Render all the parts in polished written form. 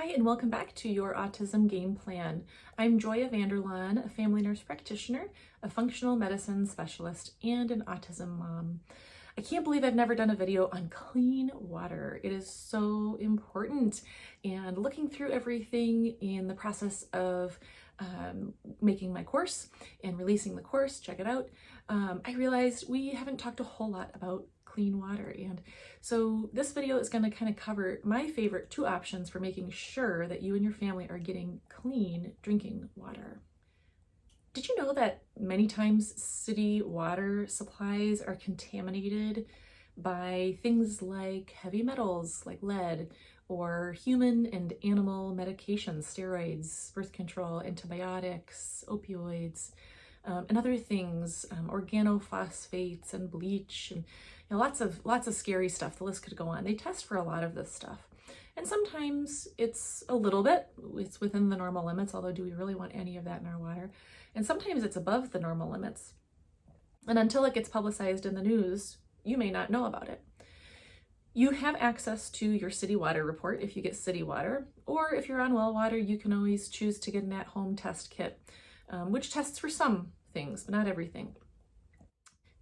Hi, and welcome back to Your Autism Game Plan. I'm Joya Vanderlaan, a family nurse practitioner, a functional medicine specialist, and an autism mom. I can't believe I've never done a video on clean water. It is so important. And looking through everything in the process of making my course and releasing the course, check it out, I realized we haven't talked a whole lot about clean water. And so this video is going to kind of cover my favorite two options for making sure that you and your family are getting clean drinking water. Did you know that many times city water supplies are contaminated by things like heavy metals like lead, or human and animal medications, steroids, birth control, antibiotics, opioids, and other things, organophosphates and bleach, and lots of scary stuff. The list could go on. They test for a lot of this stuff. And sometimes it's a little bit, it's within the normal limits, although do we really want any of that in our water? And sometimes it's above the normal limits. And until it gets publicized in the news, you may not know about it. You have access to your city water report if you get city water, or if you're on well water, you can always choose to get an at-home test kit, which tests for some things, but not everything.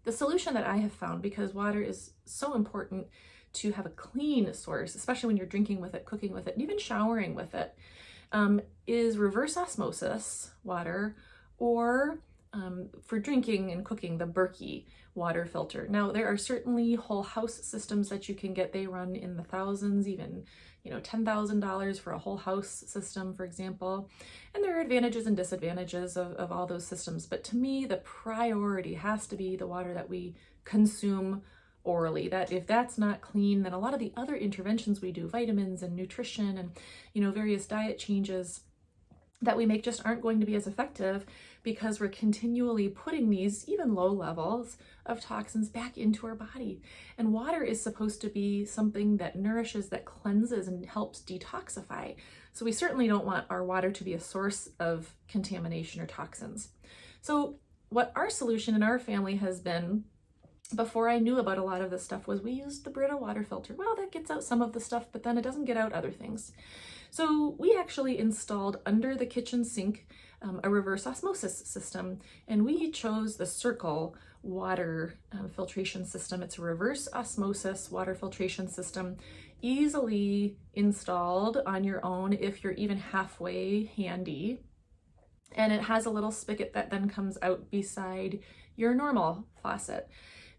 The solution that I have found, because water is so important to have a clean source, especially when you're drinking with it, cooking with it, and even showering with it, is reverse osmosis water, or for drinking and cooking, the Berkey water filter. Now, there are certainly whole house systems that you can get. They run in the thousands, even $10,000 for a whole house system, for example. And there are advantages and disadvantages of all those systems. But to me, the priority has to be the water that we consume orally. That if that's not clean, then a lot of the other interventions we do, vitamins and nutrition and various diet changes that we make, just aren't going to be as effective, because we're continually putting these even low levels of toxins back into our body. And water is supposed to be something that nourishes, that cleanses, and helps detoxify. So we certainly don't want our water to be a source of contamination or toxins. So what our solution in our family has been, before I knew about a lot of this stuff, was we used the Brita water filter. Well, that gets out some of the stuff, but then it doesn't get out other things. So we actually installed under the kitchen sink a reverse osmosis system, and we chose the Circle water filtration system. It's a reverse osmosis water filtration system, easily installed on your own if you're even halfway handy. And it has a little spigot that then comes out beside your normal faucet.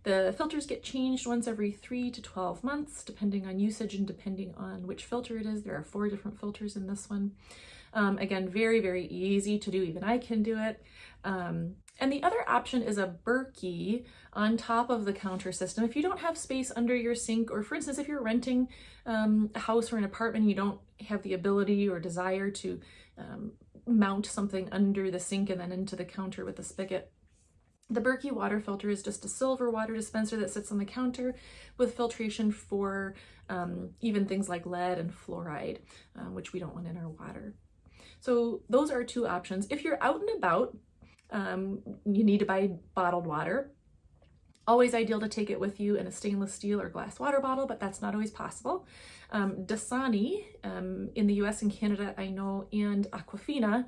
The filters get changed once every 3 to 12 months, depending on usage and depending on which filter it is. There are 4 different filters in this one. Again, very, very easy to do. Even I can do it. And the other option is a Berkey on top of the counter system. If you don't have space under your sink, or for instance, if you're renting a house or an apartment and you don't have the ability or desire to mount something under the sink and then into the counter with the spigot, the Berkey water filter is just a silver water dispenser that sits on the counter with filtration for even things like lead and fluoride, which we don't want in our water. So those are 2 options. If you're out and about, you need to buy bottled water. Always ideal to take it with you in a stainless steel or glass water bottle, but that's not always possible. Dasani in the US and Canada, I know, and Aquafina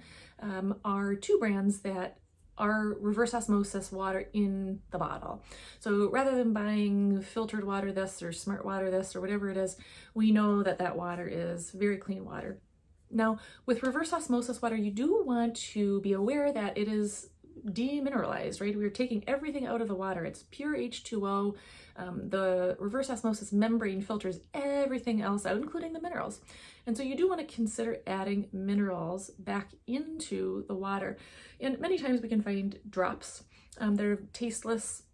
are 2 brands that are reverse osmosis water in the bottle. So rather than buying filtered water this or smart water this or whatever it is, we know that that water is very clean water. Now, with reverse osmosis water, you do want to be aware that it is demineralized, right? We're taking everything out of the water. It's pure H2O. The reverse osmosis membrane filters everything else out, including the minerals. And so you do want to consider adding minerals back into the water. And many times we can find drops. They're tasteless,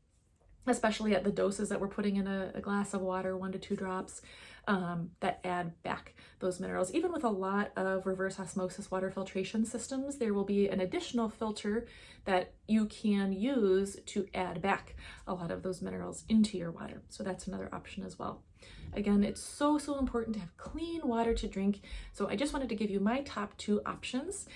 especially at the doses that we're putting in a glass of water, 1 to 2 drops, that add back those minerals. Even with a lot of reverse osmosis water filtration systems, there will be an additional filter that you can use to add back a lot of those minerals into your water. So that's another option as well. Again, it's so important to have clean water to drink. So I just wanted to give you my top 2 options.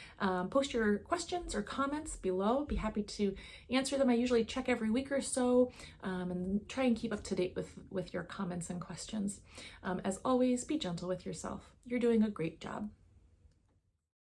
Post your questions or comments below. Be happy to answer them. I usually check every week or so and try and keep up to date with your comments and questions. As always, be gentle with yourself. You're doing a great job.